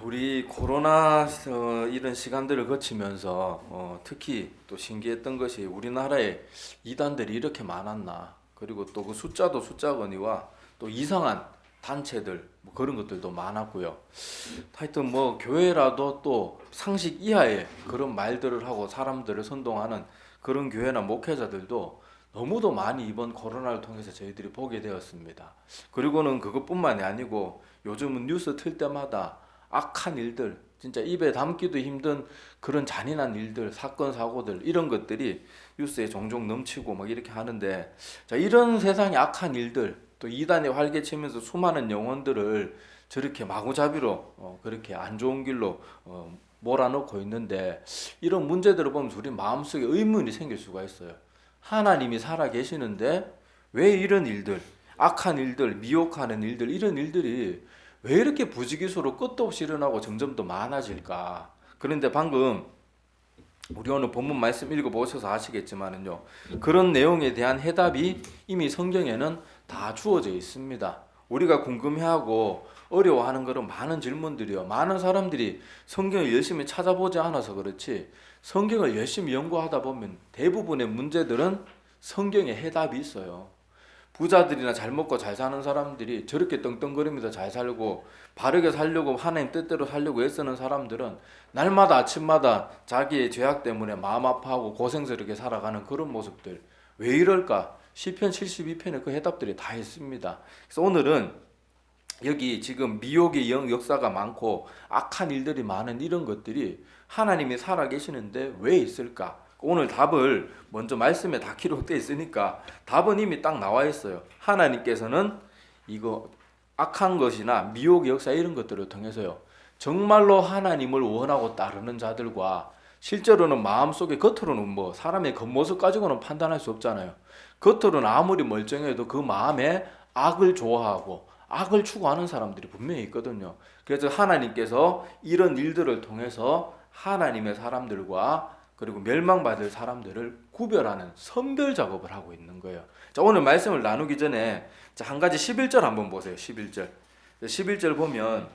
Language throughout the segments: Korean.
우리 코로나 이런 시간들을 거치면서 특히 또 신기했던 것이 우리나라에 이단들이 이렇게 많았나. 그리고 또 그 숫자도 숫자거니와 또 이상한 단체들 뭐 그런 것들도 많았고요. 하여튼 뭐 교회라도 또 상식 이하의 그런 말들을 하고 사람들을 선동하는 그런 교회나 목회자들도 너무도 많이 이번 코로나를 통해서 저희들이 보게 되었습니다. 그리고는 그것뿐만이 아니고 요즘은 뉴스 틀 때마다 악한 일들, 진짜 입에 담기도 힘든 그런 잔인한 일들, 사건, 사고들 이런 것들이 뉴스에 종종 넘치고 막 이렇게 하는데, 자, 이런 세상의 악한 일들, 또 이단에 활개치면서 수많은 영혼들을 저렇게 마구잡이로 그렇게 안 좋은 길로 몰아넣고 있는데, 이런 문제들을 보면 우리 마음속에 의문이 생길 수가 있어요. 하나님이 살아 계시는데 왜 이런 일들, 악한 일들, 미혹하는 일들, 이런 일들이 왜 이렇게 부지기수로 끝도 없이 일어나고 점점 더 많아질까? 그런데 방금 우리 오늘 본문 말씀 읽어보셔서 아시겠지만은요, 그런 내용에 대한 해답이 이미 성경에는 다 주어져 있습니다. 우리가 궁금해하고 어려워하는 그런 많은 질문들이요, 많은 사람들이 성경을 열심히 찾아보지 않아서 그렇지, 성경을 열심히 연구하다 보면 대부분의 문제들은 성경에 해답이 있어요. 부자들이나 잘 먹고 잘 사는 사람들이 저렇게 떵떵거리면서 잘 살고 바르게 살려고 하나님 뜻대로 살려고 애쓰는 사람들은 날마다 아침마다 자기의 죄악 때문에 마음 아파하고 고생스럽게 살아가는 그런 모습들, 왜 이럴까? 시편 72편에 그 해답들이 다 있습니다. 그래서 오늘은 여기 지금 미혹의 역사가 많고 악한 일들이 많은 이런 것들이 하나님이 살아계시는데 왜 있을까? 오늘 답을 먼저 말씀에 다 기록되어 있으니까 답은 이미 딱 나와 있어요. 하나님께서는 이거 악한 것이나 미혹의 역사 이런 것들을 통해서요, 정말로 하나님을 원하고 따르는 자들과 실제로는 마음속에, 겉으로는 뭐 사람의 겉모습 가지고는 판단할 수 없잖아요. 겉으로는 아무리 멀쩡해도 그 마음에 악을 좋아하고 악을 추구하는 사람들이 분명히 있거든요. 그래서 하나님께서 이런 일들을 통해서 하나님의 사람들과 그리고 멸망받을 사람들을 구별하는 선별 작업을 하고 있는 거예요. 자, 오늘 말씀을 나누기 전에 한 가지 11절 한번 보세요. 11절. 11절 보면,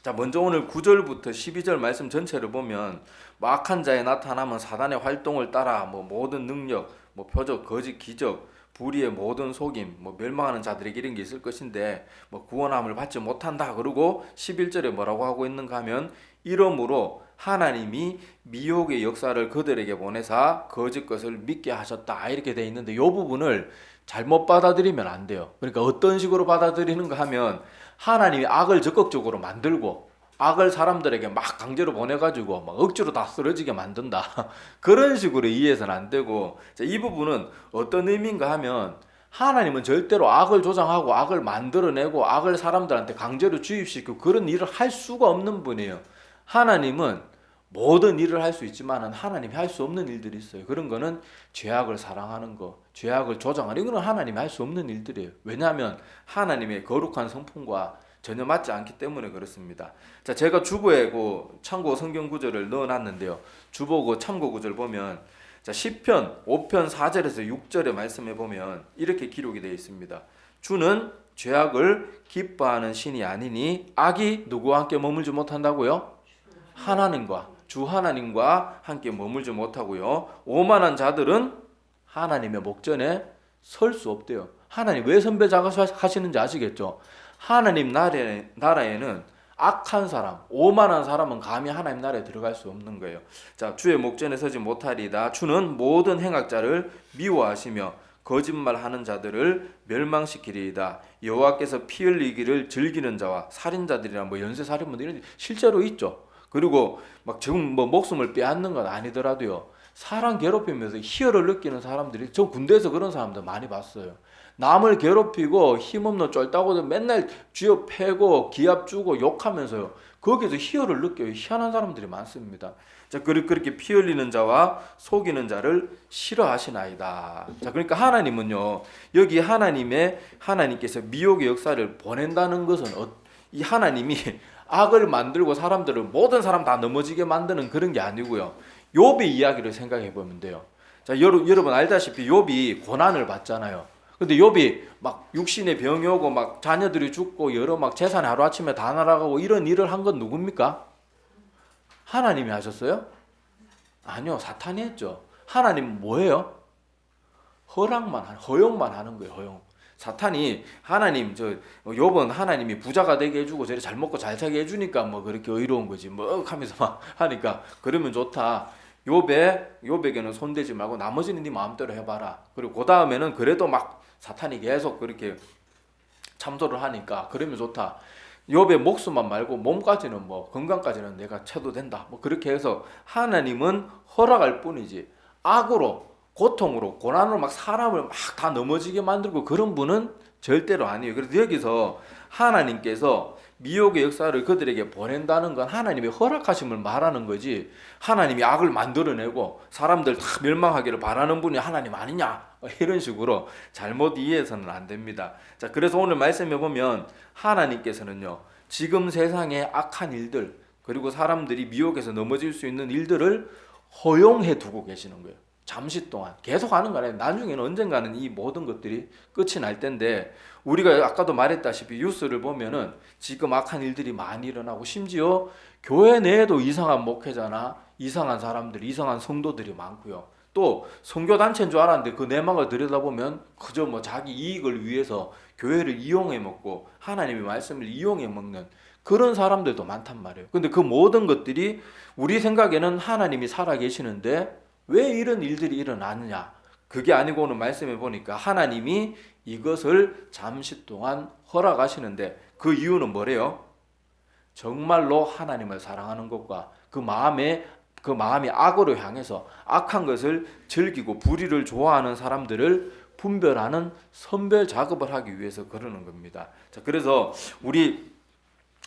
자, 먼저 오늘 9절부터 12절 말씀 전체를 보면 뭐 악한 자에 나타나면 사단의 활동을 따라 뭐 모든 능력, 뭐 표적, 거짓, 기적, 불의의 모든 속임, 뭐 멸망하는 자들에게 이런 게 있을 것인데 뭐 구원함을 받지 못한다. 그리고 11절에 뭐라고 하고 있는가 하면, 이러므로 하나님이 미혹의 역사를 그들에게 보내사 거짓 것을 믿게 하셨다, 이렇게 돼 있는데 이 부분을 잘못 받아들이면 안 돼요. 그러니까 어떤 식으로 받아들이는가 하면, 하나님이 악을 적극적으로 만들고 악을 사람들에게 막 강제로 보내가지고 막 억지로 다 쓰러지게 만든다, 그런 식으로 이해해서는 안 되고, 이 부분은 어떤 의미인가 하면, 하나님은 절대로 악을 조장하고 악을 만들어내고 악을 사람들한테 강제로 주입시키고 그런 일을 할 수가 없는 분이에요. 하나님은 모든 일을 할 수 있지만 하나님이 할 수 없는 일들이 있어요. 그런 거는 죄악을 사랑하는 거, 죄악을 조장하는, 이거는 하나님이 할 수 없는 일들이에요. 왜냐하면 하나님의 거룩한 성품과 전혀 맞지 않기 때문에 그렇습니다. 자, 제가 주보에 그 참고 성경 구절을 넣어놨는데요, 주보 그 참고 구절 보면, 자, 시편 5편 4절에서 6절의 말씀에 보면 이렇게 기록이 되어 있습니다. 주는 죄악을 기뻐하는 신이 아니니 악이 누구와 함께 머물지 못한다고요? 하나님과, 주 하나님과 함께 머물지 못하고요, 오만한 자들은 하나님의 목전에 설 수 없대요. 하나님 왜 선배 작업하시는지 아시겠죠? 하나님 나라에는 악한 사람, 오만한 사람은 감히 하나님 나라에 들어갈 수 없는 거예요. 자, 주의 목전에 서지 못하리다. 주는 모든 행악자를 미워하시며 거짓말하는 자들을 멸망시키리이다. 여호와께서 피 흘리기를 즐기는 자와 살인자들이나 뭐 연쇄살인범들 이런 실제로 있죠. 그리고 막 지금 뭐 목숨을 빼앗는 건 아니더라도요, 사람 괴롭히면서 희열을 느끼는 사람들이, 저 군대에서 그런 사람들 많이 봤어요. 남을 괴롭히고 힘없는 쫄따구들 맨날 쥐어 패고 기합 주고 욕하면서요, 거기서 희열을 느껴요. 희한한 사람들이 많습니다. 자, 그렇게 피 흘리는 자와 속이는 자를 싫어하시나이다. 자, 그러니까 하나님은요, 여기 하나님께서 미혹의 역사를 보낸다는 것은 이 하나님이 악을 만들고 사람들을, 모든 사람 다 넘어지게 만드는 그런 게 아니고요, 욥의 이야기를 생각해 보면 돼요. 자, 여러분 알다시피 욥이 고난을 받잖아요. 근데 욥이 막 육신의 병이 오고 막 자녀들이 죽고 여러 막 재산이 하루아침에 다 날아가고 이런 일을 한 건 누굽니까? 하나님이 하셨어요? 아니요, 사탄이 했죠. 하나님은 뭐예요? 허용만 하는 거예요. 허용. 사탄이 하나님 욥은 하나님이 부자가 되게 해주고 저리 잘 먹고 잘 살게 해주니까 뭐 그렇게 의로운 거지 뭐 하면서 막 하니까 그러면 좋다. 욥에게는 손대지 말고 나머지는 네 마음대로 해봐라. 그리고 그 다음에는 그래도 막 사탄이 계속 그렇게 참소를 하니까 그러면 좋다. 욥의 목숨만 말고 몸까지는 뭐 건강까지는 내가 쳐도 된다. 뭐 그렇게 해서 하나님은 허락할 뿐이지 악으로 고통으로 고난으로 막 사람을 막 다 넘어지게 만들고 그런 분은 절대로 아니에요. 그래서 여기서 하나님께서 미혹의 역사를 그들에게 보낸다는 건 하나님의 허락하심을 말하는 거지 하나님이 악을 만들어내고 사람들 다 멸망하기를 바라는 분이 하나님 아니냐 이런 식으로 잘못 이해해서는 안 됩니다. 자, 그래서 오늘 말씀해 보면 하나님께서는요 지금 세상의 악한 일들 그리고 사람들이 미혹에서 넘어질 수 있는 일들을 허용해 두고 계시는 거예요. 잠시 동안 계속 하는 거 아니에요. 나중에는 언젠가는 이 모든 것들이 끝이 날 텐데 우리가 아까도 말했다시피 뉴스를 보면은 지금 악한 일들이 많이 일어나고 심지어 교회 내에도 이상한 목회자나 이상한 사람들, 이상한 성도들이 많고요. 또 선교단체인 줄 알았는데 그 내막을 들여다보면 그저 뭐 자기 이익을 위해서 교회를 이용해 먹고 하나님의 말씀을 이용해 먹는 그런 사람들도 많단 말이에요. 근데 그 모든 것들이 우리 생각에는 하나님이 살아계시는데 왜 이런 일들이 일어나느냐? 그게 아니고 오늘 말씀해 보니까 하나님이 이것을 잠시 동안 허락하시는데 그 이유는 뭐래요? 정말로 하나님을 사랑하는 것과 그 마음이 악으로 향해서 악한 것을 즐기고 불의를 좋아하는 사람들을 분별하는 선별 작업을 하기 위해서 그러는 겁니다. 자, 그래서 우리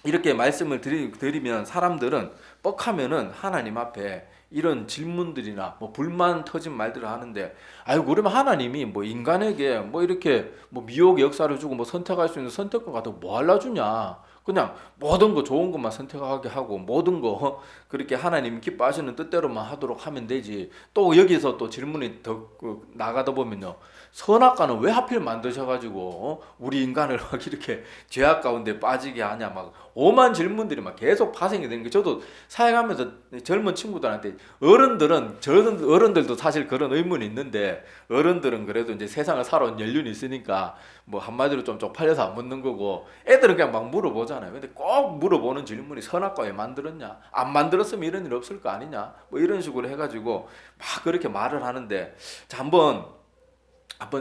이렇게 말씀을 드리면 사람들은 뻑하면은 하나님 앞에 이런 질문들이나 뭐 불만 터진 말들을 하는데 아이고 그러면 하나님이 뭐 인간에게 뭐 이렇게 뭐 미혹의 역사를 주고 뭐 선택할 수 있는 선택권 같은 거 뭐 알려주냐 그냥 모든 거 좋은 것만 선택하게 하고 모든 거 그렇게 하나님 기뻐하시는 뜻대로만 하도록 하면 되지. 또 여기서 또 질문이 더 나가다 보면요 선악과는 왜 하필 만드셔가지고 우리 인간을 막 이렇게 죄악 가운데 빠지게 하냐 막 오만 질문들이 막 계속 파생이 되는 게 저도 사역하면서 젊은 친구들한테 어른들도 사실 그런 의문이 있는데 어른들은 그래도 이제 세상을 살아온 연륜이 있으니까 뭐 한마디로 좀 쪽팔려서 안 묻는 거고 애들은 그냥 막 물어보잖아요. 근데 꼭 물어보는 질문이 선악과 왜 만들었냐? 안 만들었으면 이런 일 없을 거 아니냐? 뭐 이런 식으로 해가지고 막 그렇게 말을 하는데 자 한번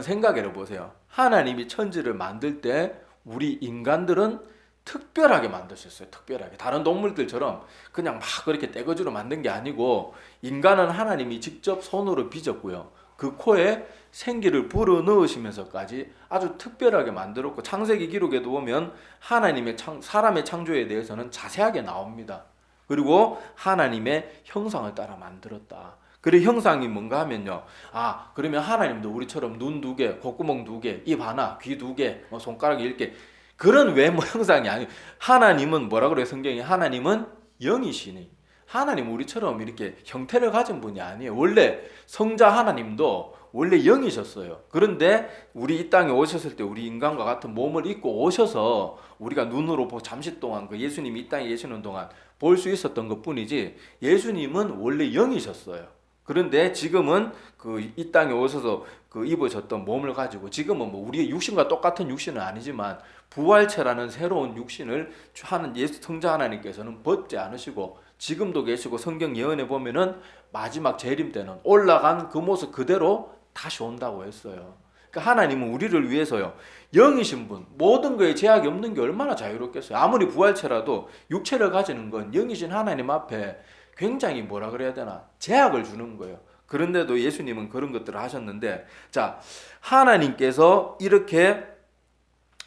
생각해 보세요. 하나님이 천지를 만들 때 우리 인간들은 특별하게 만드셨어요. 특별하게. 다른 동물들처럼 그냥 막 그렇게 떼거지로 만든 게 아니고 인간은 하나님이 직접 손으로 빚었고요. 그 코에 생기를 불어 넣으시면서까지 아주 특별하게 만들었고 창세기 기록에도 보면 하나님의 사람의 창조에 대해서는 자세하게 나옵니다. 그리고 하나님의 형상을 따라 만들었다. 그래 형상이 뭔가 하면요. 아 그러면 하나님도 우리처럼 눈 2개, 콧구멍 2개, 입 하나, 귀 2개, 손가락 10개 그런 외모 형상이 아니에요. 하나님은 뭐라 그래요? 성경에 하나님은 영이시니 하나님 우리처럼 이렇게 형태를 가진 분이 아니에요. 원래 성자 하나님도 원래 영이셨어요. 그런데 우리 이 땅에 오셨을 때 우리 인간과 같은 몸을 입고 오셔서 우리가 눈으로 잠시 동안 그 예수님이 이 땅에 계시는 동안 볼 수 있었던 것 뿐이지 예수님은 원래 영이셨어요. 그런데 지금은 그 이 땅에 오셔서 그 입으셨던 몸을 가지고 지금은 뭐 우리의 육신과 똑같은 육신은 아니지만 부활체라는 새로운 육신을 하는 예수 성자 하나님께서는 벗지 않으시고 지금도 계시고 성경 예언에 보면은 마지막 재림 때는 올라간 그 모습 그대로 다시 온다고 했어요. 그러니까 하나님은 우리를 위해서요 영이신 분 모든 거에 제약이 없는 게 얼마나 자유롭겠어요. 아무리 부활체라도 육체를 가지는 건 영이신 하나님 앞에 굉장히 뭐라 그래야 되나 제약을 주는 거예요. 그런데도 예수님은 그런 것들을 하셨는데 자 하나님께서 이렇게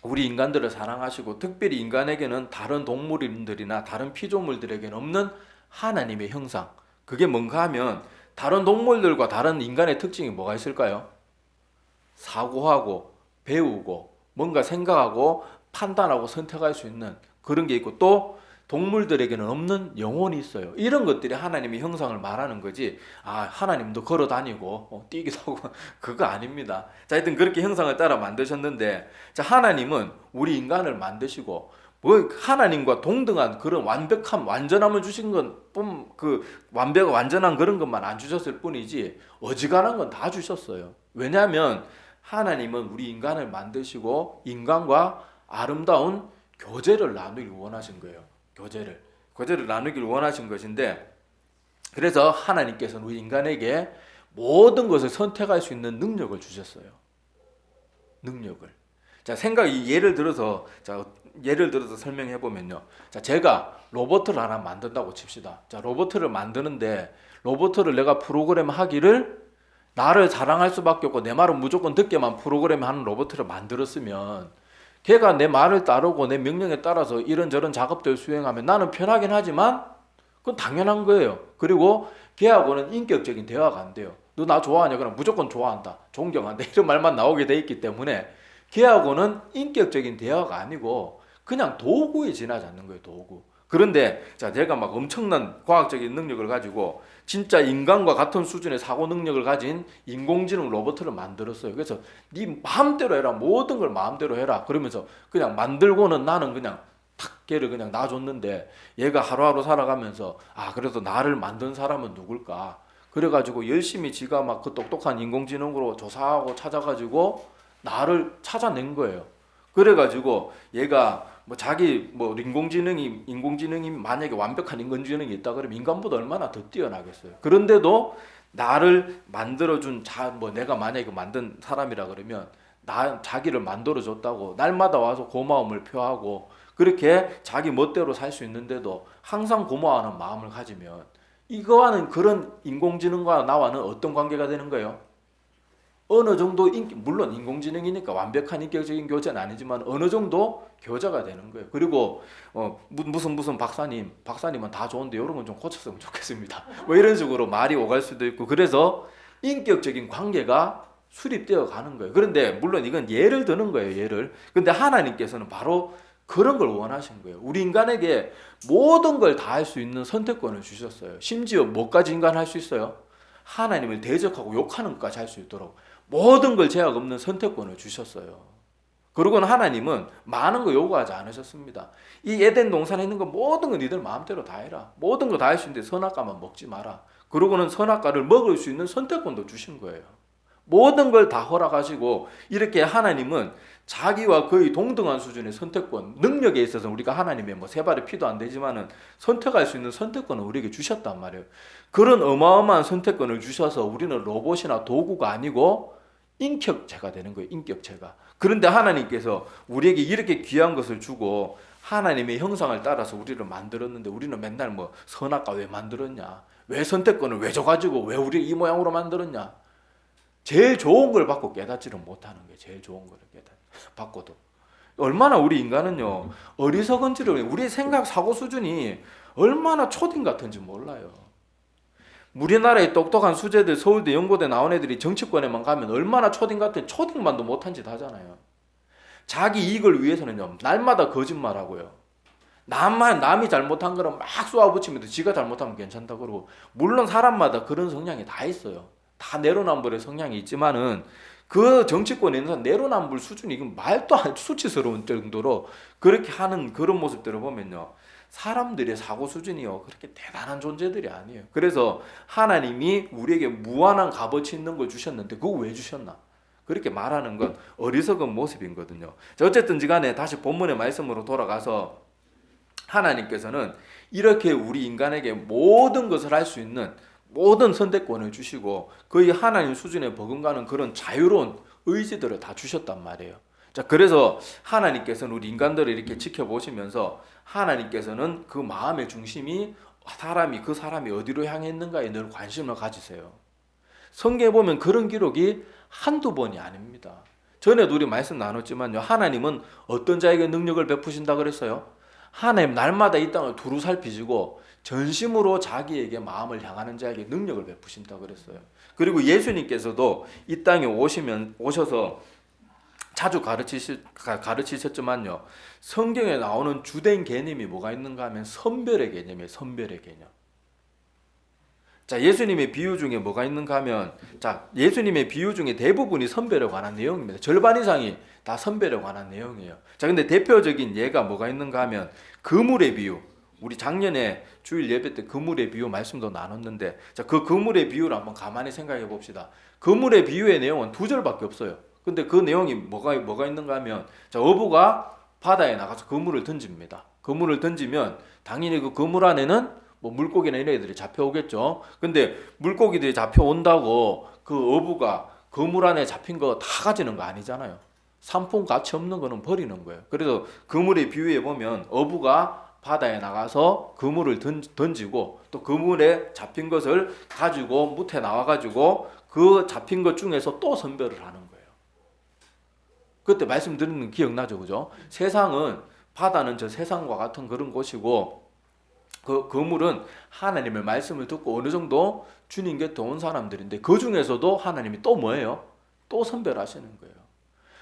우리 인간들을 사랑하시고 특별히 인간에게는 다른 동물들이나 다른 피조물들에게는 없는 하나님의 형상 그게 뭔가 하면 다른 동물들과 다른 인간의 특징이 뭐가 있을까요? 사고하고 배우고 뭔가 생각하고 판단하고 선택할 수 있는 그런 게 있고 또 동물들에게는 없는 영혼이 있어요. 이런 것들이 하나님의 형상을 말하는 거지. 하나님도 걸어 다니고 뛰기도 하고 그거 아닙니다. 자, 하여튼 그렇게 형상을 따라 만드셨는데, 자, 하나님은 우리 인간을 만드시고 뭐 하나님과 동등한 그런 완벽함, 완전함을 주신 건 완전한 그런 것만 안 주셨을 뿐이지 어지간한 건 다 주셨어요. 왜냐하면 하나님은 우리 인간을 만드시고 인간과 아름다운 교제를 나누길 원하신 거예요. 교제를 나누길 원하신 것인데, 그래서 하나님께서는 우리 인간에게 모든 것을 선택할 수 있는 능력을 주셨어요. 능력을. 자, 예를 들어서 설명해 보면요. 자, 제가 로봇을 하나 만든다고 칩시다. 자, 로봇을 만드는데 로봇을 내가 프로그램하기를 나를 자랑할 수밖에 없고 내 말은 무조건 듣게만 프로그램하는 로봇을 만들었으면 걔가 내 말을 따르고 내 명령에 따라서 이런저런 작업들을 수행하면 나는 편하긴 하지만 그건 당연한 거예요. 그리고 걔하고는 인격적인 대화가 안 돼요. 너 나 좋아하냐? 그럼 무조건 좋아한다, 존경한다 이런 말만 나오게 돼 있기 때문에 걔하고는 인격적인 대화가 아니고 그냥 도구에 지나지 않는 거예요. 도구. 그런데 자, 제가 막 엄청난 과학적인 능력을 가지고 진짜 인간과 같은 수준의 사고 능력을 가진 인공지능 로봇을 만들었어요. 그래서 네 마음대로 해라, 모든 걸 마음대로 해라 그러면서 그냥 만들고는 나는 그냥 탁 걔를 그냥 놔줬는데, 얘가 하루하루 살아가면서 그래도 나를 만든 사람은 누굴까? 그래가지고 열심히 지가 막 그 똑똑한 인공지능으로 조사하고 찾아가지고 나를 찾아낸 거예요. 그래가지고 얘가 인공지능이 만약에 완벽한 인공지능이 있다 그러면 인간보다 얼마나 더 뛰어나겠어요. 그런데도 나를 만들어준 내가 만약에 만든 사람이라 그러면 자기를 만들어줬다고 날마다 와서 고마움을 표하고 그렇게 자기 멋대로 살 수 있는데도 항상 고마워하는 마음을 가지면, 이거와는 그런 인공지능과 나와는 어떤 관계가 되는 거예요? 어느 정도 물론 인공지능이니까 완벽한 인격적인 교제는 아니지만 어느 정도 교제가 되는 거예요. 그리고 무슨 박사님은 다 좋은데 이런 건 좀 고쳤으면 좋겠습니다. 뭐 이런 식으로 말이 오갈 수도 있고, 그래서 인격적인 관계가 수립되어 가는 거예요. 그런데 물론 이건 예를 드는 거예요. 예를. 근데 하나님께서는 바로 그런 걸 원하신 거예요. 우리 인간에게 모든 걸 다 할 수 있는 선택권을 주셨어요. 심지어 뭐까지 인간 할 수 있어요? 하나님을 대적하고 욕하는 것까지 할 수 있도록 모든 걸 제약 없는 선택권을 주셨어요. 그러고는 하나님은 많은 거 요구하지 않으셨습니다. 이 에덴 동산에 있는 거 모든 거 니들 마음대로 다 해라. 모든 거 다 할 수 있는데 선악과만 먹지 마라. 그러고는 선악과를 먹을 수 있는 선택권도 주신 거예요. 모든 걸 다 허락하시고, 이렇게 하나님은 자기와 거의 동등한 수준의 선택권, 능력에 있어서 우리가 하나님의 세 발의 피도 안 되지만은 선택할 수 있는 선택권을 우리에게 주셨단 말이에요. 그런 어마어마한 선택권을 주셔서 우리는 로봇이나 도구가 아니고 인격체가 되는 거예요. 인격체가. 그런데 하나님께서 우리에게 이렇게 귀한 것을 주고 하나님의 형상을 따라서 우리를 만들었는데 우리는 맨날 선악과 왜 만들었냐? 왜 선택권을 왜 줘가지고 왜 우리 이 모양으로 만들었냐? 제일 좋은 걸 받고 깨닫지를 못하는 거예요. 제일 좋은 걸 받고도. 얼마나 우리 인간은요, 어리석은지를, 우리 생각 사고 수준이 얼마나 초딩 같은지 몰라요. 우리나라의 똑똑한 수재들, 서울대 연고대 나온 애들이 정치권에만 가면 얼마나 초딩 같은, 초딩만도 못한 짓 하잖아요. 자기 이익을 위해서는요, 날마다 거짓말하고요. 남이 잘못한 거는 막 쏘아붙이면서 지가 잘못하면 괜찮다 그러고, 물론 사람마다 그런 성향이 다 있어요. 다 내로남불의 성향이 있지만은 그 정치권에 있는 내로남불 수준이 이건 말도 안 수치스러운 정도로 그렇게 하는 그런 모습들을 보면요, 사람들의 사고 수준이요 그렇게 대단한 존재들이 아니에요. 그래서 하나님이 우리에게 무한한 값어치 있는 걸 주셨는데 그거 왜 주셨나? 그렇게 말하는 건 어리석은 모습이거든요. 자, 어쨌든지 간에 다시 본문의 말씀으로 돌아가서 하나님께서는 이렇게 우리 인간에게 모든 것을 할 수 있는 모든 선택권을 주시고 거의 하나님 수준에 버금가는 그런 자유로운 의지들을 다 주셨단 말이에요. 자, 그래서 하나님께서는 우리 인간들을 이렇게 지켜보시면서 하나님께서는 그 마음의 중심이 그 사람이 어디로 향했는가에 늘 관심을 가지세요. 성경에 보면 그런 기록이 한두 번이 아닙니다. 전에도 우리 말씀 나눴지만요, 하나님은 어떤 자에게 능력을 베푸신다 그랬어요? 하나님 날마다 이 땅을 두루 살피시고 전심으로 자기에게 마음을 향하는 자에게 능력을 베푸신다 그랬어요. 그리고 예수님께서도 이 땅에 오셔서 자주 가르치셨지만요. 성경에 나오는 주된 개념이 뭐가 있는가 하면 선별의 개념이에요. 선별의 개념. 자, 예수님의 비유 중에 뭐가 있는가 하면, 자, 예수님의 비유 중에 대부분이 선별에 관한 내용입니다. 절반 이상이 다 선별에 관한 내용이에요. 자, 근데 대표적인 예가 뭐가 있는가 하면 그물의 비유. 우리 작년에 주일 예배 때 그물의 비유 말씀도 나눴는데, 자, 그 그물의 비유를 한번 가만히 생각해 봅시다. 그물의 비유의 내용은 2절밖에 없어요. 근데 그 내용이 뭐가 있는가 하면, 자, 어부가 바다에 나가서 그물을 던집니다. 그물을 던지면 당연히 그 그물 안에는 뭐 물고기나 이런 애들이 잡혀오겠죠. 근데 물고기들이 잡혀온다고 그 어부가 그물 안에 잡힌 거 다 가지는 거 아니잖아요. 상품 가치 없는 거는 버리는 거예요. 그래서 그물의 비유에 보면 어부가 바다에 나가서 그물을 던지고 또 그물에 잡힌 것을 가지고 무태 나와가지고 그 잡힌 것 중에서 또 선별을 하는 거예요. 그때 말씀드린 거 기억나죠, 그죠? 세상은, 바다는 저 세상과 같은 그런 곳이고, 그 그물은 하나님의 말씀을 듣고 어느 정도 주님 곁에 온 사람들인데, 그 중에서도 하나님이 또 뭐예요? 또 선별하시는 거예요.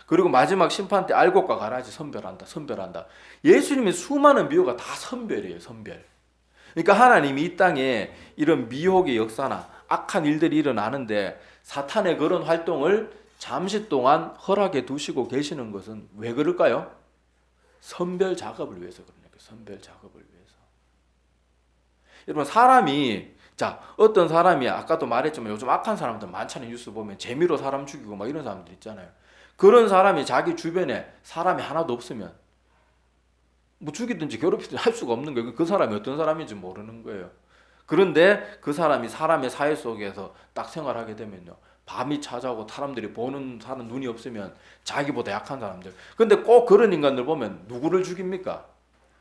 그리고 마지막 심판 때 알곡과 가라지 선별한다. 예수님의 수많은 비유가 다 선별이에요, 선별. 그러니까 하나님이 이 땅에 이런 미혹의 역사나 악한 일들이 일어나는데 사탄의 그런 활동을 잠시 동안 허락해 두시고 계시는 것은 왜 그럴까요? 선별 작업을 위해서 그러니까 선별 작업을 위해서. 여러분, 사람이, 자, 어떤 사람이 아까도 말했지만 요즘 악한 사람들 많잖아요. 뉴스 보면 재미로 사람 죽이고 막 이런 사람들 있잖아요. 그런 사람이 자기 주변에 사람이 하나도 없으면 뭐 죽이든지 괴롭히든지 할 수가 없는 거예요. 그 사람이 어떤 사람인지 모르는 거예요. 그런데 그 사람이 사람의 사회 속에서 딱 생활하게 되면요, 밤이 찾아오고 사람들이 사는 눈이 없으면 자기보다 약한 사람들. 근데 꼭 그런 인간들 보면 누구를 죽입니까?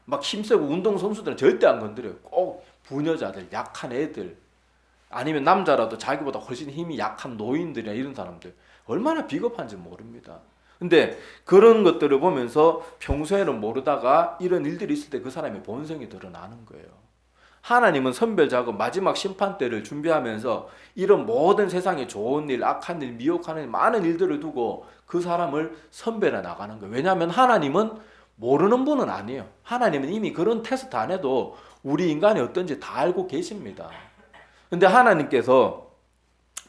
막 힘세고 운동선수들은 절대 안 건드려요. 꼭 부녀자들, 약한 애들, 아니면 남자라도 자기보다 훨씬 힘이 약한 노인들이나 이런 사람들, 얼마나 비겁한지 모릅니다. 근데 그런 것들을 보면서 평소에는 모르다가 이런 일들이 있을 때 그 사람의 본성이 드러나는 거예요. 하나님은 선별 작업, 마지막 심판 때를 준비하면서 이런 모든 세상에 좋은 일, 악한 일, 미혹하는 많은 일들을 두고 그 사람을 선별해 나가는 거예요. 왜냐하면 하나님은 모르는 분은 아니에요. 하나님은 이미 그런 테스트 안 해도 우리 인간이 어떤지 다 알고 계십니다. 근데 하나님께서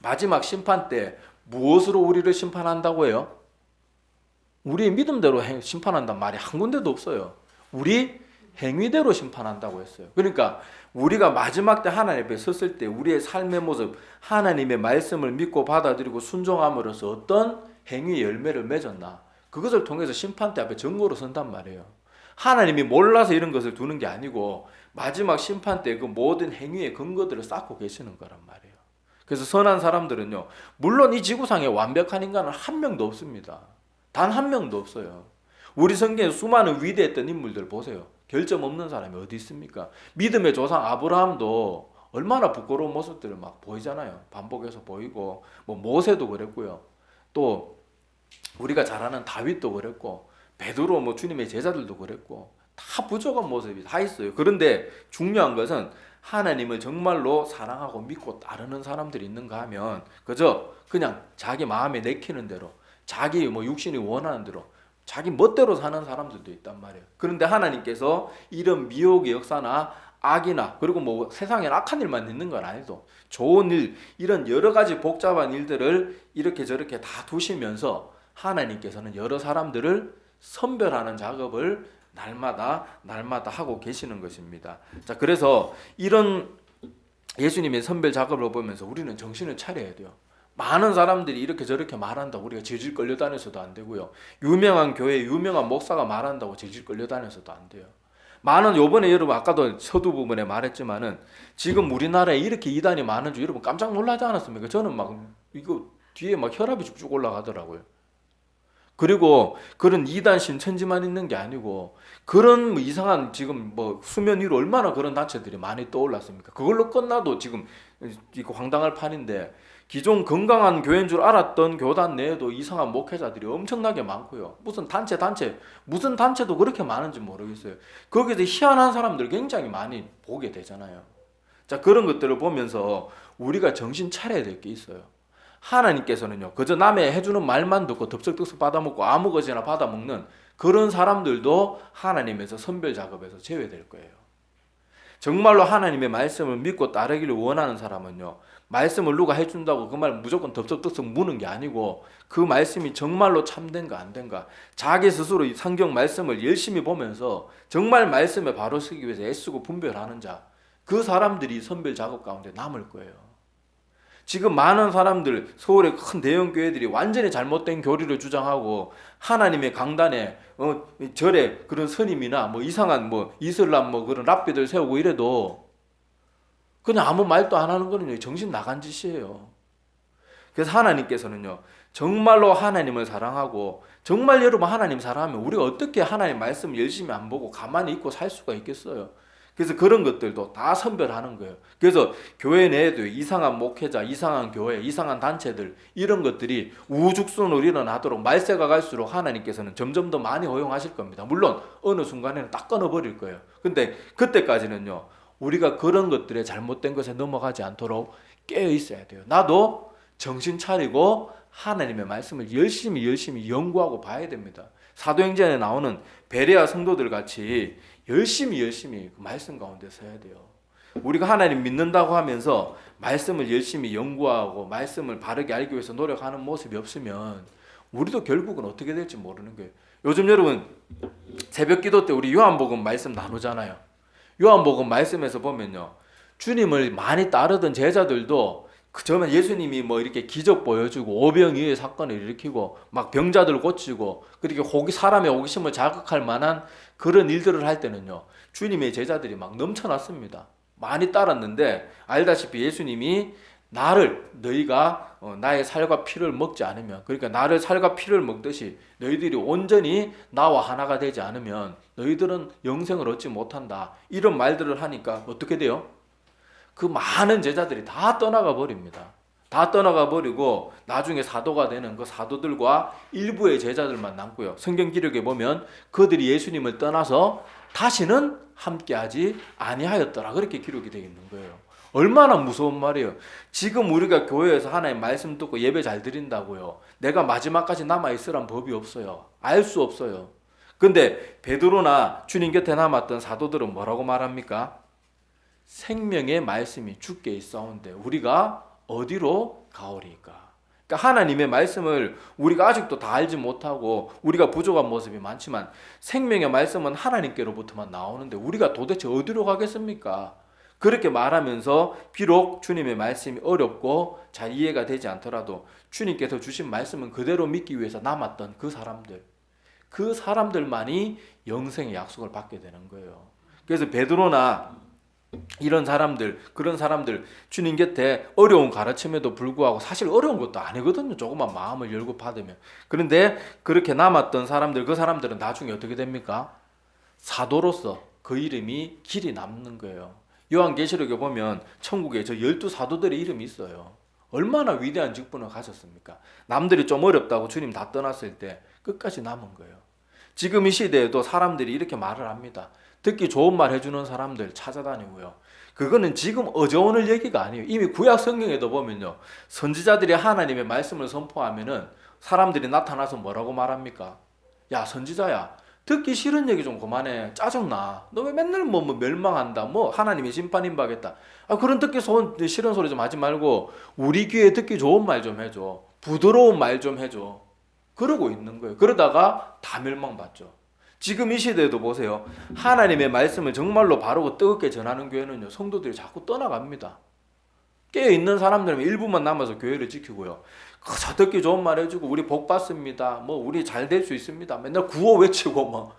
마지막 심판 때 무엇으로 우리를 심판한다고 해요? 우리의 믿음대로 심판한단 말이 한 군데도 없어요. 우리 행위대로 심판한다고 했어요. 그러니까 우리가 마지막 때 하나님 앞에 섰을 때 우리의 삶의 모습, 하나님의 말씀을 믿고 받아들이고 순종함으로써 어떤 행위의 열매를 맺었나, 그것을 통해서 심판대 앞에 증거로 선단 말이에요. 하나님이 몰라서 이런 것을 두는 게 아니고 마지막 심판대 그 모든 행위의 근거들을 쌓고 계시는 거란 말이에요. 그래서 선한 사람들은요, 물론 이 지구상에 완벽한 인간은 한 명도 없습니다. 단 한 명도 없어요. 우리 성경에 수많은 위대했던 인물들 보세요. 결점 없는 사람이 어디 있습니까? 믿음의 조상 아브라함도 얼마나 부끄러운 모습들을 막 보이잖아요. 반복해서 보이고, 뭐 모세도 그랬고요. 또 우리가 잘 아는 다윗도 그랬고, 베드로 뭐 주님의 제자들도 그랬고, 다 부족한 모습이 다 있어요. 그런데 중요한 것은 하나님을 정말로 사랑하고 믿고 따르는 사람들이 있는가 하면 그저 그냥 자기 마음에 내키는 대로, 자기 뭐 육신이 원하는 대로 자기 멋대로 사는 사람들도 있단 말이에요. 그런데 하나님께서 이런 미혹의 역사나 악이나, 그리고 뭐 세상에 악한 일만 있는 건 아니고 좋은 일, 이런 여러 가지 복잡한 일들을 이렇게 저렇게 다 두시면서 하나님께서는 여러 사람들을 선별하는 작업을 날마다 하고 계시는 것입니다. 자, 그래서 이런 예수님의 선별 작업을 보면서 우리는 정신을 차려야 돼요. 많은 사람들이 이렇게 저렇게 말한다고 우리가 질질 끌려다녀서도 안 되고요. 유명한 교회, 유명한 목사가 말한다고 질질 끌려다녀서도 안 돼요. 요번에 여러분 아까도 서두 부분에 말했지만은 지금 우리나라에 이렇게 이단이 많은 줄 여러분 깜짝 놀라지 않았습니까? 저는 막 이거 뒤에 막 혈압이 쭉쭉 올라가더라고요. 그리고 그런 이단 신천지만 있는 게 아니고 그런 뭐 이상한 지금 뭐 수면 위로 얼마나 그런 단체들이 많이 떠올랐습니까? 그걸로 끝나도 지금 이거 황당할 판인데, 기존 건강한 교회인 줄 알았던 교단 내에도 이상한 목회자들이 엄청나게 많고요. 무슨 단체도 그렇게 많은지 모르겠어요. 거기서 희한한 사람들 굉장히 많이 보게 되잖아요. 자, 그런 것들을 보면서 우리가 정신 차려야 될 게 있어요. 하나님께서는요, 그저 남의 해주는 말만 듣고 덥석덥석 받아먹고 아무 것이나 받아먹는 그런 사람들도 하나님에서 선별 작업에서 제외될 거예요. 정말로 하나님의 말씀을 믿고 따르기를 원하는 사람은요, 말씀을 누가 해준다고 그 말 무조건 덥석덥석 무는 게 아니고 그 말씀이 정말로 참된가 안 된가, 자기 스스로 이 성경 말씀을 열심히 보면서 정말 말씀에 바로 서기 위해서 애쓰고 분별하는 자, 그 사람들이 선별 작업 가운데 남을 거예요. 지금 많은 사람들, 서울의 큰 대형 교회들이 완전히 잘못된 교리를 주장하고 하나님의 강단에 절에 그런 스님이나 뭐 이상한 뭐 이슬람 뭐 그런 랍비들 세우고 이래도 그냥 아무 말도 안 하는 거는요, 정신 나간 짓이에요. 그래서 하나님께서는요, 정말로 하나님을 사랑하고 정말 여러분 하나님 사랑하면 우리가 어떻게 하나님 말씀을 열심히 안 보고 가만히 있고 살 수가 있겠어요. 그래서 그런 것들도 다 선별하는 거예요. 그래서 교회 내에도 이상한 목회자, 이상한 교회, 이상한 단체들 이런 것들이 우죽순으로 일어나도록 말세가 갈수록 하나님께서는 점점 더 많이 허용하실 겁니다. 물론 어느 순간에는 딱 끊어버릴 거예요. 근데 그때까지는요, 우리가 그런 것들에 잘못된 것에 넘어가지 않도록 깨어 있어야 돼요. 나도 정신 차리고 하나님의 말씀을 열심히 연구하고 봐야 됩니다. 사도행전에 나오는 베레아 성도들 같이 열심히 그 말씀 가운데 서야 돼요. 우리가 하나님 믿는다고 하면서 말씀을 열심히 연구하고 말씀을 바르게 알기 위해서 노력하는 모습이 없으면 우리도 결국은 어떻게 될지 모르는 거예요. 요즘 여러분 새벽 기도 때 우리 요한복음 말씀 나누잖아요. 요한복음 말씀에서 보면요, 주님을 많이 따르던 제자들도 그저면 예수님이 뭐 이렇게 기적 보여주고 오병이어의 사건을 일으키고 막 병자들 고치고 그렇게 사람의 호기심을 자극할 만한 그런 일들을 할 때는요, 주님의 제자들이 막 넘쳐났습니다. 많이 따랐는데 알다시피 예수님이 너희가 나의 살과 피를 먹지 않으면, 그러니까 나를 살과 피를 먹듯이 너희들이 온전히 나와 하나가 되지 않으면 너희들은 영생을 얻지 못한다, 이런 말들을 하니까 어떻게 돼요? 그 많은 제자들이 다 떠나가 버립니다. 다 떠나가 버리고 나중에 사도가 되는 그 사도들과 일부의 제자들만 남고요. 성경 기록에 보면 그들이 예수님을 떠나서 다시는 함께하지 아니하였더라, 그렇게 기록이 되어 있는 거예요. 얼마나 무서운 말이에요. 지금 우리가 교회에서 하나님 말씀 듣고 예배 잘 드린다고요, 내가 마지막까지 남아있으란 법이 없어요. 알 수 없어요. 근데 베드로나 주님 곁에 남았던 사도들은 뭐라고 말합니까? 생명의 말씀이 주께 있사온데 우리가 어디로 가오리까? 그러니까 하나님의 말씀을 우리가 아직도 다 알지 못하고 우리가 부족한 모습이 많지만 생명의 말씀은 하나님께로부터만 나오는데 우리가 도대체 어디로 가겠습니까? 그렇게 말하면서 비록 주님의 말씀이 어렵고 잘 이해가 되지 않더라도 주님께서 주신 말씀은 그대로 믿기 위해서 남았던 그 사람들만이 영생의 약속을 받게 되는 거예요. 그래서 베드로나 그런 사람들 주님 곁에 어려운 가르침에도 불구하고 사실 어려운 것도 아니거든요. 조금만 마음을 열고 받으면. 그런데 그렇게 남았던 그 사람들은 나중에 어떻게 됩니까? 사도로서 그 이름이 길이 남는 거예요. 요한계시록에 보면 천국에 저 12사도들의 이름이 있어요. 얼마나 위대한 직분을 가졌습니까? 남들이 좀 어렵다고 주님 다 떠났을 때 끝까지 남은 거예요. 지금 이 시대에도 사람들이 이렇게 말을 합니다. 듣기 좋은 말 해주는 사람들 찾아다니고요. 그거는 지금 어제오늘 얘기가 아니에요. 이미 구약 성경에도 보면요, 선지자들이 하나님의 말씀을 선포하면은 사람들이 나타나서 뭐라고 말합니까? 야, 선지자야, 듣기 싫은 얘기 좀 그만해. 짜증나. 너 왜 맨날 뭐 멸망한다, 뭐 하나님의 심판 임박했다. 그런 듣기 싫은 소리 좀 하지 말고 우리 귀에 듣기 좋은 말 좀 해줘. 부드러운 말 좀 해줘. 그러고 있는 거예요. 그러다가 다 멸망받죠. 지금 이 시대에도 보세요. 하나님의 말씀을 정말로 바르고 뜨겁게 전하는 교회는요, 성도들이 자꾸 떠나갑니다. 깨어있는 사람들은 일부만 남아서 교회를 지키고요, 저 듣기 좋은 말 해주고 우리 복 받습니다, 뭐 우리 잘 될 수 있습니다, 맨날 구호 외치고 뭐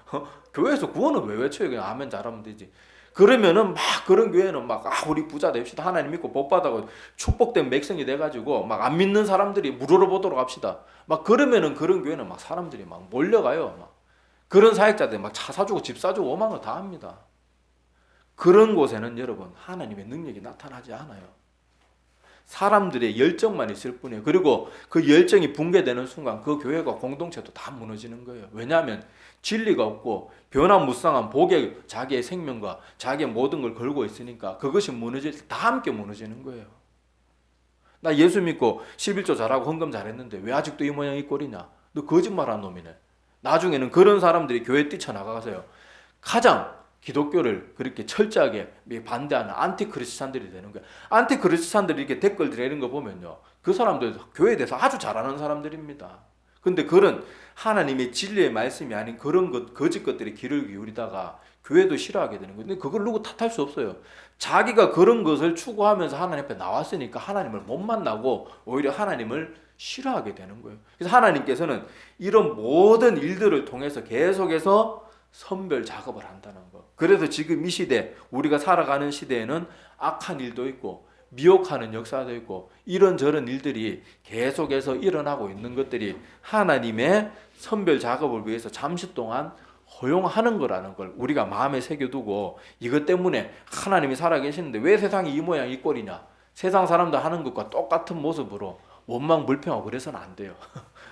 교회에서 구호는 왜 외쳐요? 그냥 아멘 잘하면 되지. 그러면은 막 그런 교회는 막 우리 부자 됩시다, 하나님 믿고 복 받아고 축복된 백성이 돼가지고 막 안 믿는 사람들이 물으러 보도록 합시다. 막 그러면은 그런 교회는 막 사람들이 막 몰려가요. 막 그런 사역자들 막 차 사주고 집 사주고 오만 거 다 합니다. 그런 곳에는 여러분 하나님의 능력이 나타나지 않아요. 사람들의 열정만 있을 뿐이에요. 그리고 그 열정이 붕괴되는 순간 그 교회가 공동체도 다 무너지는 거예요. 왜냐하면 진리가 없고 변화무쌍한 복에 자기의 생명과 자기의 모든 걸 걸고 있으니까 그것이 무너질 때 다 함께 무너지는 거예요. 나 예수 믿고 11조 잘하고 헌금 잘했는데 왜 아직도 이 모양 이 꼴이냐? 너 거짓말한 놈이네. 나중에는 그런 사람들이 교회 뛰쳐나가서요. 가장 기독교를 그렇게 철저하게 반대하는 안티크리스찬들이 되는 거야. 안티크리스찬들이 이렇게 댓글들 이런 거 보면요. 그 사람들 교회에 대해서 아주 잘하는 사람들입니다. 근데 그런 하나님의 진리의 말씀이 아닌 그런 것, 거짓 것들에 귀를 기울이다가 교회도 싫어하게 되는 거예요. 근데 그걸 누구 탓할 수 없어요. 자기가 그런 것을 추구하면서 하나님 앞에 나왔으니까 하나님을 못 만나고 오히려 하나님을 싫어하게 되는 거예요. 그래서 하나님께서는 이런 모든 일들을 통해서 계속해서 선별 작업을 한다는 거. 그래서 지금 이 시대, 우리가 살아가는 시대에는 악한 일도 있고 미혹하는 역사도 있고 이런저런 일들이 계속해서 일어나고 있는 것들이 하나님의 선별 작업을 위해서 잠시 동안 허용하는 거라는 걸 우리가 마음에 새겨두고, 이것 때문에 하나님이 살아계시는데 왜 세상이 이 모양 이 꼴이냐, 세상 사람들 하는 것과 똑같은 모습으로 원망불평하고 그래서는 안 돼요.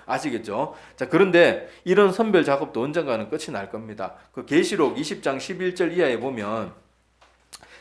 아시겠죠? 자, 그런데 이런 선별 작업도 언젠가는 끝이 날 겁니다. 그 계시록 20장 11절 이하에 보면,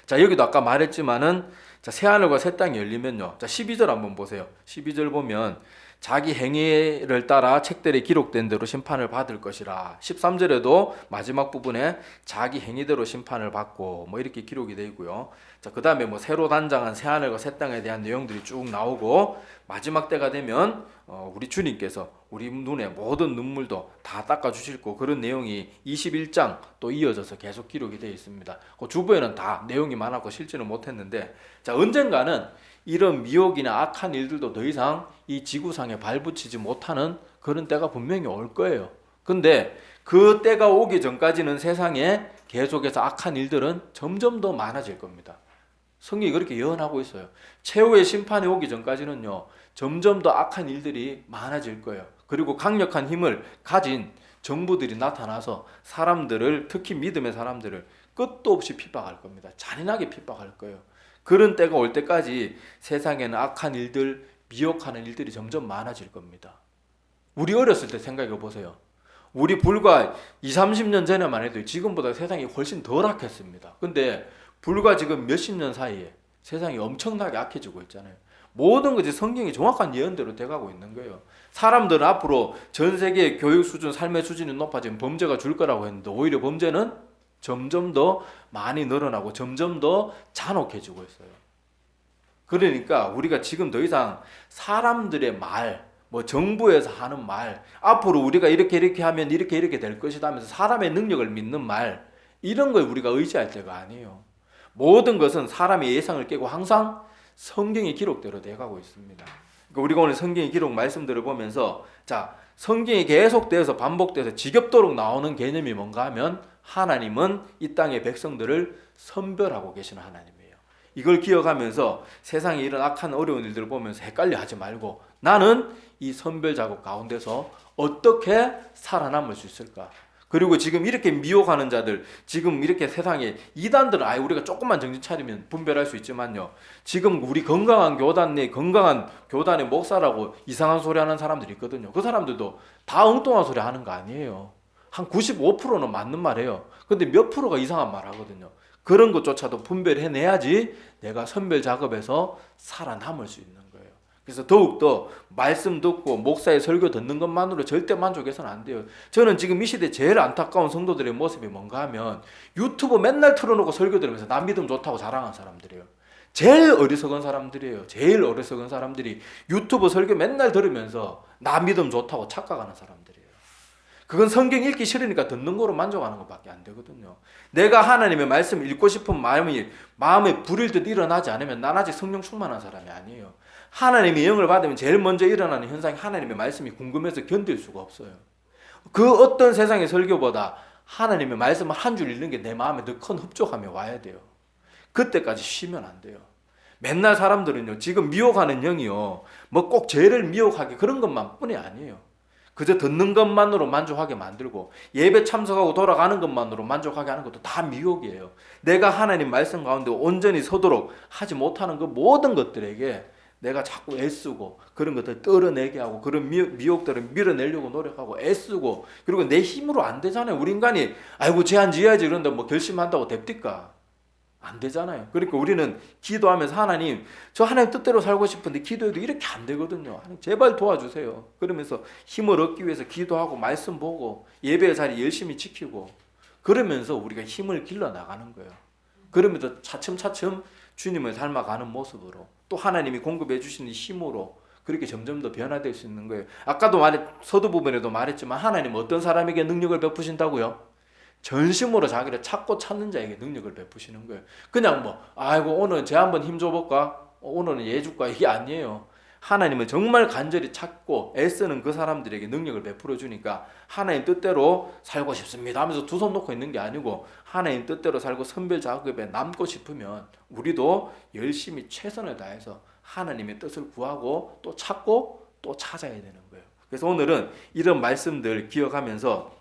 자, 여기도 아까 말했지만은, 자, 새하늘과 새 땅이 열리면요. 자, 12절 한번 보세요. 12절 보면 자기 행위를 따라 책들에 기록된 대로 심판을 받을 것이라. 13절에도 마지막 부분에 자기 행위대로 심판을 받고 뭐 이렇게 기록이 되어 있고요. 자, 그다음에 뭐 새로 단장한 새하늘과 새 땅에 대한 내용들이 쭉 나오고, 마지막 때가 되면 우리 주님께서 우리 눈에 모든 눈물도 다 닦아 주실 거, 그런 내용이 21장 또 이어져서 계속 기록이 되어 있습니다. 그 주부에는 다 내용이 많았고 실지는 못했는데, 자, 언젠가는 이런 미혹이나 악한 일들도 더 이상 이 지구상에 발붙이지 못하는 그런 때가 분명히 올 거예요. 근데 그 때가 오기 전까지는 세상에 계속해서 악한 일들은 점점 더 많아질 겁니다. 성경이 그렇게 예언하고 있어요. 최후의 심판이 오기 전까지는요, 점점 더 악한 일들이 많아질 거예요. 그리고 강력한 힘을 가진 정부들이 나타나서 사람들을, 특히 믿음의 사람들을 끝도 없이 핍박할 겁니다. 잔인하게 핍박할 거예요. 그런 때가 올 때까지 세상에는 악한 일들, 미혹하는 일들이 점점 많아질 겁니다. 우리 어렸을 때 생각해 보세요. 우리 불과 20, 30년 전에만 해도 지금보다 세상이 훨씬 덜 악했습니다. 근데 불과 지금 몇십 년 사이에 세상이 엄청나게 악해지고 있잖아요. 모든 것이 성경이 정확한 예언대로 돼가고 있는 거예요. 사람들은 앞으로 전 세계의 교육 수준, 삶의 수준이 높아지면 범죄가 줄 거라고 했는데 오히려 범죄는 점점 더 많이 늘어나고 점점 더 잔혹해지고 있어요. 그러니까 우리가 지금 더 이상 사람들의 말, 뭐 정부에서 하는 말, 앞으로 우리가 이렇게 하면 이렇게 될 것이다 하면서 사람의 능력을 믿는 말, 이런 걸 우리가 의지할 때가 아니에요. 모든 것은 사람의 예상을 깨고 항상 성경의 기록대로 돼가고 있습니다. 그러니까 우리가 오늘 성경의 기록 말씀들을 보면서, 자, 성경이 계속되어서 반복돼서 지겹도록 나오는 개념이 뭔가 하면, 하나님은 이 땅의 백성들을 선별하고 계시는 하나님이에요. 이걸 기억하면서 세상에 이런 악한 어려운 일들을 보면서 헷갈려 하지 말고, 나는 이 선별 작업 가운데서 어떻게 살아남을 수 있을까? 그리고 지금 이렇게 미혹하는 자들, 지금 이렇게 세상에 이단들은 아예 우리가 조금만 정신 차리면 분별할 수 있지만요, 지금 우리 건강한 교단 내 건강한 교단의 목사라고 이상한 소리 하는 사람들이 있거든요. 그 사람들도 다 엉뚱한 소리 하는 거 아니에요. 한 95%는 맞는 말이에요. 근데 몇 프로가 이상한 말 하거든요. 그런 것조차도 분별해내야지 내가 선별 작업에서 살아남을 수 있는 거예요. 그래서 더욱더 말씀 듣고 목사의 설교 듣는 것만으로 절대 만족해서는 안 돼요. 저는 지금 이 시대 제일 안타까운 성도들의 모습이 뭔가 하면, 유튜브 맨날 틀어놓고 설교 들으면서 남 믿음 좋다고 자랑하는 사람들이에요. 제일 어리석은 사람들이에요. 제일 어리석은 사람들이 유튜브 설교 맨날 들으면서 남 믿음 좋다고 착각하는 사람들이에요. 그건 성경 읽기 싫으니까 듣는 거로 만족하는 것밖에 안 되거든요. 내가 하나님의 말씀을 읽고 싶은 마음에 불일 듯 일어나지 않으면 난 아직 성령 충만한 사람이 아니에요. 하나님의 영을 받으면 제일 먼저 일어나는 현상이 하나님의 말씀이 궁금해서 견딜 수가 없어요. 그 어떤 세상의 설교보다 하나님의 말씀을 한 줄 읽는 게 내 마음에 더 큰 흡족함이 와야 돼요. 그때까지 쉬면 안 돼요. 맨날 사람들은요, 지금 미혹하는 영이요, 뭐 꼭 죄를 미혹하게 그런 것만 뿐이 아니에요. 그저 듣는 것만으로 만족하게 만들고 예배 참석하고 돌아가는 것만으로 만족하게 하는 것도 다 미혹이에요. 내가 하나님 말씀 가운데 온전히 서도록 하지 못하는 그 모든 것들에게 내가 자꾸 애쓰고 그런 것들 떨어내게 하고 그런 미혹들을 밀어내려고 노력하고 애쓰고, 그리고 내 힘으로 안 되잖아요. 우리 인간이 아이고 제한 지어야지 그런데 뭐 결심한다고 됩니까? 안 되잖아요. 그러니까 우리는 기도하면서 하나님, 저 하나님 뜻대로 살고 싶은데 기도해도 이렇게 안 되거든요. 하나님 제발 도와주세요. 그러면서 힘을 얻기 위해서 기도하고 말씀 보고 예배의 자리 열심히 지키고 그러면서 우리가 힘을 길러 나가는 거예요. 그러면서 차츰차츰 주님을 닮아가는 모습으로 또 하나님이 공급해 주시는 힘으로 그렇게 점점 더 변화될 수 있는 거예요. 아까도 서두 부분에도 말했지만 하나님은 어떤 사람에게 능력을 베푸신다고요? 전심으로 자기를 찾고 찾는 자에게 능력을 베푸시는 거예요. 그냥 아이고 오늘 쟤 한번 힘 줘볼까? 오늘은 얘 줄까? 이게 아니에요. 하나님은 정말 간절히 찾고 애쓰는 그 사람들에게 능력을 베풀어 주니까 하나님 뜻대로 살고 싶습니다 하면서 두 손 놓고 있는 게 아니고 하나님 뜻대로 살고 선별 작업에 남고 싶으면 우리도 열심히 최선을 다해서 하나님의 뜻을 구하고 또 찾고 또 찾아야 되는 거예요. 그래서 오늘은 이런 말씀들 기억하면서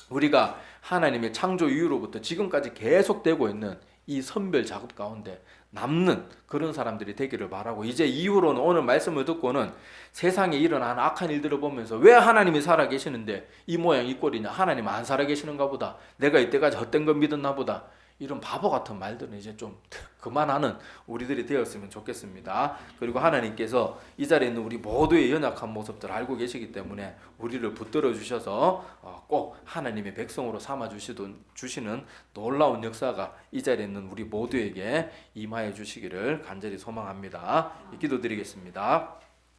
우리가 하나님의 창조 이후로부터 지금까지 계속되고 있는 이 선별 작업 가운데 남는 그런 사람들이 되기를 바라고, 이제 이후로는 오늘 말씀을 듣고는 세상에 일어나는 악한 일들을 보면서 왜 하나님이 살아 계시는데 이 모양 이 꼴이냐, 하나님 안 살아 계시는가 보다, 내가 이때까지 헛된 걸 믿었나 보다, 이런 바보 같은 말들은 이제 좀 그만하는 우리들이 되었으면 좋겠습니다. 그리고 하나님께서 이 자리에 있는 우리 모두의 연약한 모습들 알고 계시기 때문에 우리를 붙들어 주셔서 꼭 하나님의 백성으로 삼아 주시는 놀라운 역사가 이 자리에 있는 우리 모두에게 임하여 주시기를 간절히 소망합니다. 기도드리겠습니다.